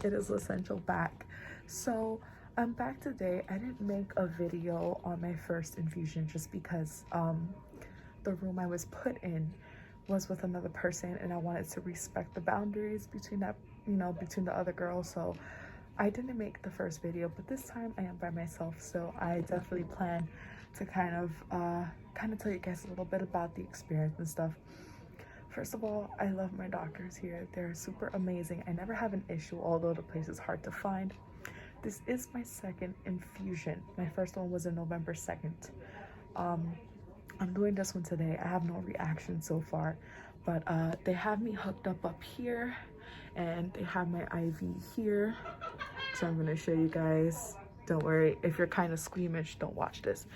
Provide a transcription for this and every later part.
it is Essential back. So I'm back today. I didn't make a video on my first infusion just because the room I was put in was with another person, and I wanted to respect the boundaries between that, between the other girls. So I didn't make the first video, but this time I am by myself, so I definitely plan to kind of tell you guys a little bit about the experience and stuff. First of all, I love my doctors here. They're super amazing. I never have an issue, although the place is hard to find. This is my second infusion. My first one was on November 2nd. I'm doing this one today. I have no reaction so far, but they have me hooked up here, and they have my IV here. So I'm gonna show you guys. Don't worry, if you're kind of squeamish, don't watch this.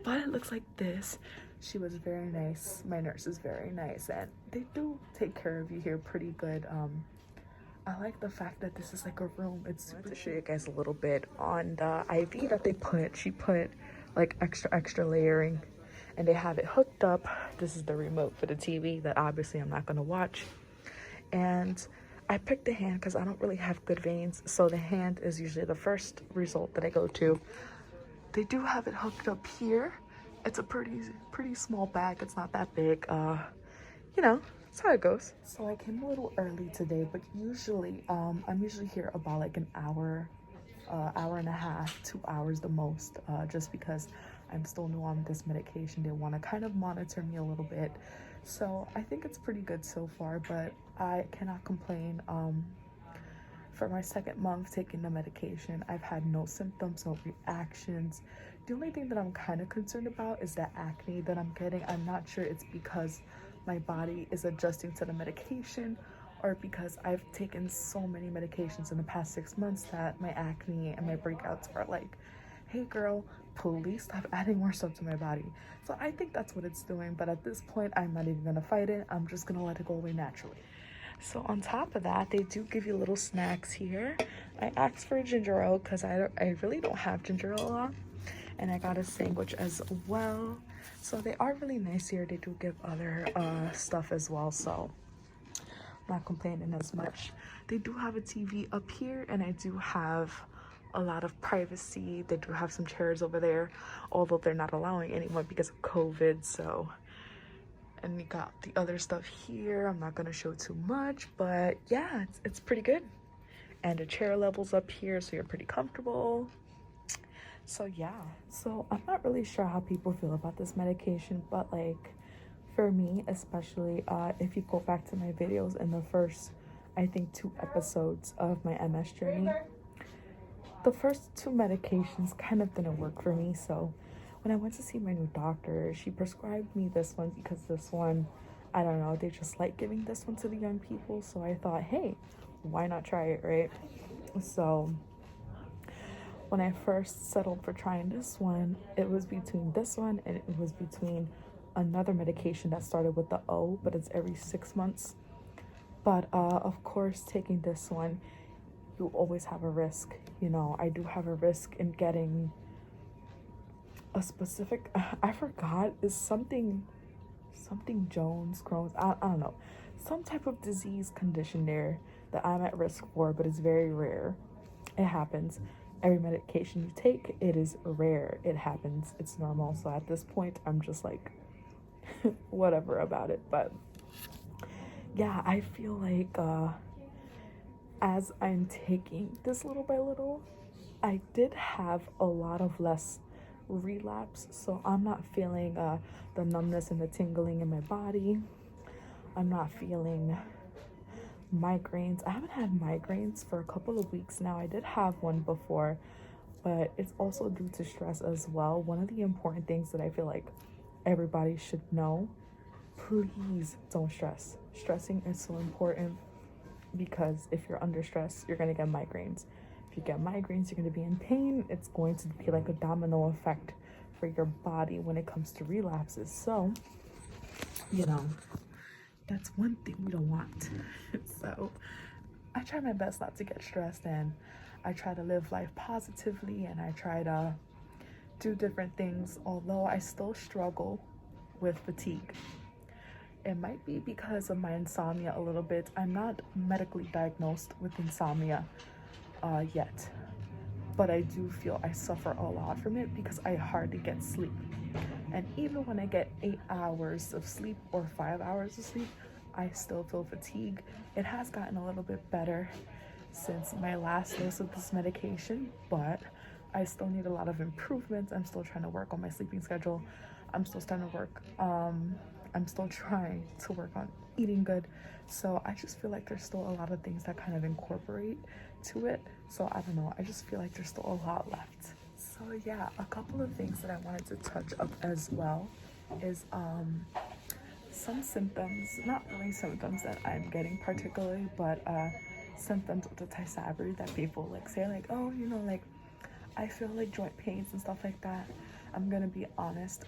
But it looks like this. She was very nice. My nurse is very nice, and they do take care of you here pretty good. I like the fact that this is like a room. It's super. To show you guys a little bit on the IV that they put. She put like extra layering, and they have it hooked up. This is the remote for the TV that obviously I'm not gonna watch. And I picked the hand because I don't really have good veins, so the hand is usually the first result that I go to. They do have it hooked up here. It's a pretty small bag. It's not that big. That's how it goes. So I came a little early today, but usually I'm usually here about like an hour and a half, 2 hours the most, just because I'm still new on this medication. They want to kind of monitor me a little bit, so I think it's pretty good so far, but I cannot complain. For my second month taking the medication, I've had no symptoms, no reactions. The only thing that I'm kind of concerned about is the acne that I'm getting. I'm not sure it's because my body is adjusting to the medication, or because I've taken so many medications in the past 6 months that my acne and my breakouts are like, hey girl, please stop adding more stuff to my body. So I think that's what it's doing, but at this point I'm not even gonna fight it. I'm just gonna let it go away naturally. So on top of that, they do give you little snacks here. I asked for ginger ale because I really don't have ginger ale a lot, and I got a sandwich as well. So they are really nice here. They do give other stuff as well, so I'm not complaining as much. They do have a TV up here, and I do have a lot of privacy. They do have some chairs over there, although they're not allowing anyone because of COVID. So, and you got the other stuff here. I'm not gonna show too much, but yeah, it's pretty good. And the chair levels up here, so you're pretty comfortable. So yeah, so I'm not really sure how people feel about this medication, but like for me especially, if you go back to my videos in the first, I think 2 episodes of my MS journey, the first 2 medications kind of didn't work for me. So when I went to see my new doctor, she prescribed me this one because this one, I don't know, they just like giving this one to the young people. So I thought, hey, why not try it, right? So when I first settled for trying this one, it was between this one and it was between another medication that started with the O, but it's every 6 months. But of course, taking this one, you always have a risk. I do have a risk in getting a specific, I forgot, is something Jones, Crohn's, I don't know, some type of disease condition there that I'm at risk for, but it's very rare. It happens. Every medication you take, it is rare. It happens. It's normal. So at this point, I'm just like, whatever about it. But yeah, I feel like as I'm taking this little by little, I did have a lot of less relapse. So I'm not feeling the numbness and the tingling in my body. I'm not feeling migraines. I haven't had migraines for a couple of weeks now. I did have one before, but it's also due to stress as well. One of the important things that I feel like everybody should know, please don't stress. Stressing is so important, because if you're under stress, you're going to get migraines. If you get migraines, you're going to be in pain. It's going to be like a domino effect for your body when it comes to relapses. So, that's one thing we don't want. So I try my best not to get stressed, and I try to live life positively, and I try to do different things, although I still struggle with fatigue. It might be because of my insomnia a little bit. I'm not medically diagnosed with insomnia, yet, but I do feel I suffer a lot from it because I hardly get sleep. And even when I get 8 hours of sleep or 5 hours of sleep, I still feel fatigue. It has gotten a little bit better since my last dose of this medication, but I still need a lot of improvements. I'm still trying to work on my sleeping schedule. I'm still starting to work. I'm still trying to work on eating good. So I just feel like there's still a lot of things that kind of incorporate to it. So I don't know. I just feel like there's still a lot left. So yeah, a couple of things that I wanted to touch up as well is some symptoms, not really symptoms that I'm getting particularly, but symptoms of the Tysabri that people like say like, oh, you know, like I feel like joint pains and stuff like that. I'm gonna be honest,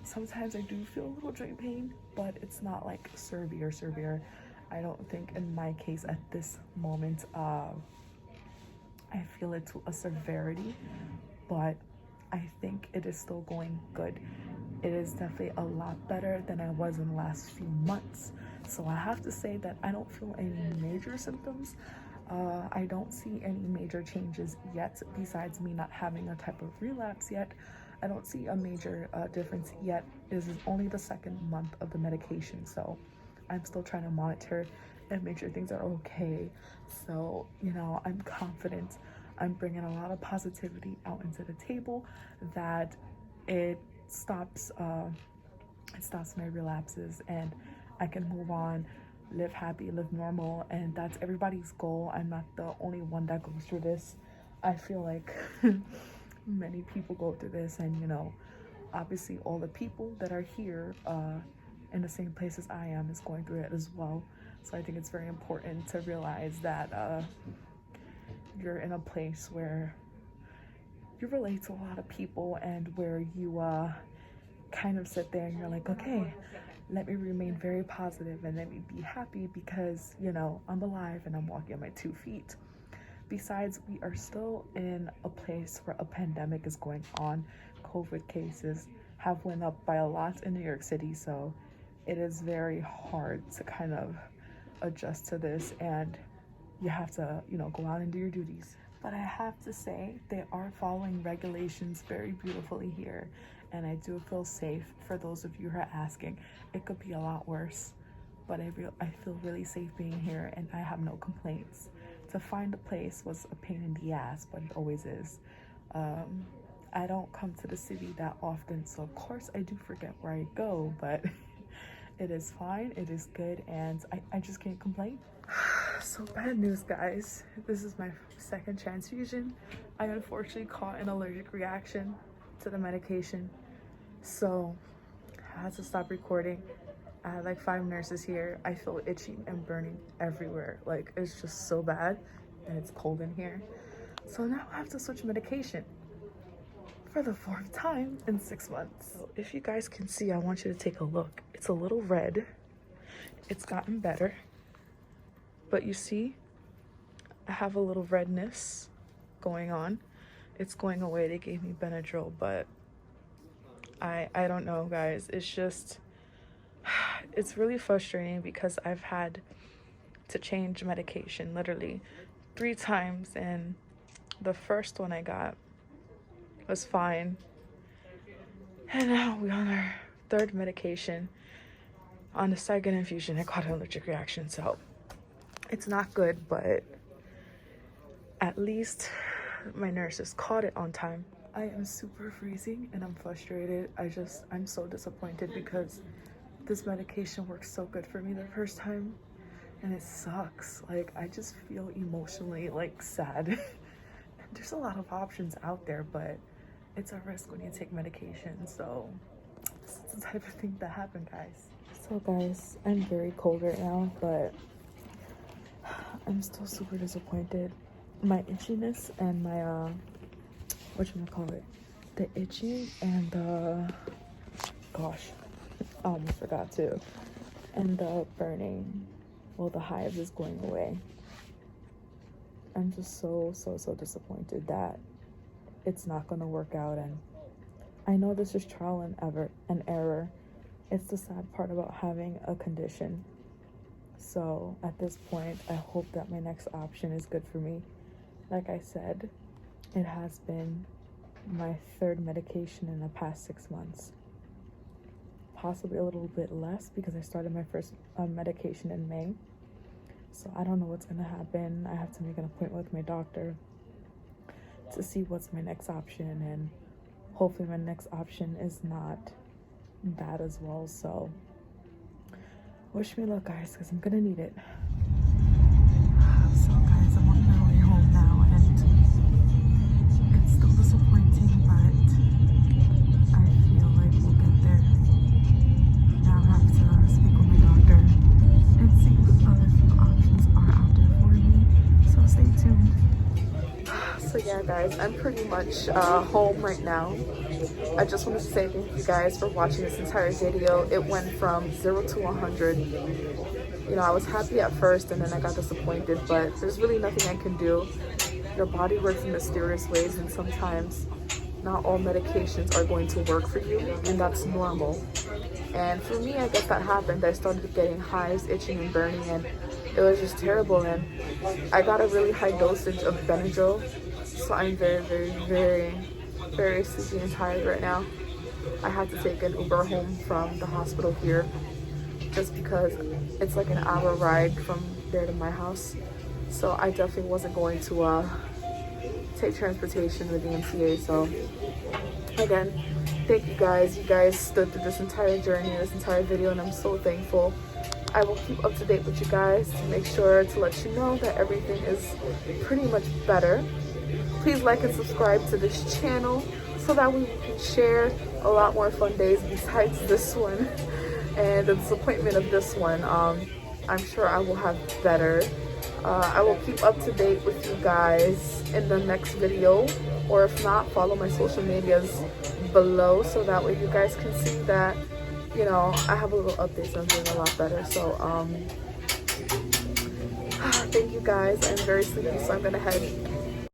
sometimes I do feel a little joint pain, but it's not like severe. I don't think in my case at this moment I feel it to a severity, but I think it is still going good. It is definitely a lot better than I was in the last few months. So I have to say that I don't feel any major symptoms. I don't see any major changes yet, besides me not having a type of relapse yet. I don't see a major difference yet. This is only the 2nd month of the medication, so I'm still trying to monitor and make sure things are okay. So, you know, I'm confident. I'm bringing a lot of positivity out into the table that it stops my relapses and I can move on, live happy, live normal, and that's everybody's goal. I'm not the only one that goes through this. I feel like many people go through this, and you know, obviously all the people that are here in the same place as I am is going through it as well. So I think it's very important to realize that you're in a place where you relate to a lot of people and where you kind of sit there and you're like, okay, let me remain very positive and let me be happy because, you know, I'm alive and I'm walking on my 2 feet. Besides, we are still in a place where a pandemic is going on. COVID cases have went up by a lot in New York City, so it is very hard to kind of adjust to this, and you have to, you know, go out and do your duties. But I have to say, they are following regulations very beautifully here, and I do feel safe. For those of you who are asking, it could be a lot worse, but I feel really safe being here, and I have no complaints. To find a place was a pain in the ass, but it always is. I don't come to the city that often, so of course I do forget where I go, but it is fine, it is good, and I just can't complain. So bad news, guys. This is my 2nd transfusion. I unfortunately caught an allergic reaction to the medication, so I had to stop recording. I had like 5 nurses here. I feel itching and burning everywhere. Like, it's just so bad, and it's cold in here. So now I have to switch medication for the 4th time in 6 months. So if you guys can see, I want you to take a look. It's a little red. It's gotten better. But you see, I have a little redness going on. It's going away. They gave me Benadryl, but I don't know, guys. It's just, it's really frustrating because I've had to change medication literally 3 times, and the first one I got was fine, and now we're on our 3rd medication. On the 2nd infusion, I caught an allergic reaction, so it's not good, but at least my nurses caught it on time. I am super freezing and I'm frustrated. I'm so disappointed because this medication worked so good for me the first time, and it sucks. Like, I just feel emotionally like sad. There's a lot of options out there, but it's a risk when you take medication. So this is the type of thing that happened, guys. So guys, I'm very cold right now, but I'm still super disappointed. My itchiness and my whatchamacallit, the itching and the, gosh, I almost forgot too, and the burning, well, the hives is going away. I'm just so disappointed that it's not going to work out, and I know this is trial and error. It's the sad part about having a condition. So at this point, I hope that my next option is good for me, Like I said, it has been my third medication in the past 6 months. Possibly a little bit less because I started my first medication in May. So I don't know what's gonna happen. I have to make an appointment with my doctor to see what's my next option, and hopefully my next option is not bad as well. So wish me luck, guys, because I'm gonna need it. So guys, I'm on my way home now, and it's still disappointing, but I feel like we'll get there. Now I have to speak with my doctor and see what other few options are out there for me. So stay tuned. So yeah, guys, I'm pretty much home right now. I just wanted to say thank you guys for watching this entire video. It went from 0 to 100. You know, I was happy at first and then I got disappointed, but there's really nothing I can do. Your body works in mysterious ways, and sometimes not all medications are going to work for you, and that's normal. And for me, I guess that happened. I started getting hives, itching, and burning, and it was just terrible. And I got a really high dosage of Benadryl, so I'm very sleepy and tired right now. I had to take an Uber home from the hospital here just because it's like an hour ride from there to my house. So I definitely wasn't going to take transportation with the MTA. So again, thank you guys. You guys stood through this entire journey, this entire video, and I'm so thankful. I will keep up to date with you guys to make sure to let you know that everything is pretty much better. Please like and subscribe to this channel so that we can share a lot more fun days besides this one and the disappointment of this one. I'm sure I will have better. I will keep up to date with you guys in the next video, or if not, follow my social medias below so that way you guys can see that, you know, I have a little update, so I'm doing a lot better. So thank you guys. I'm very sleepy, so I'm gonna head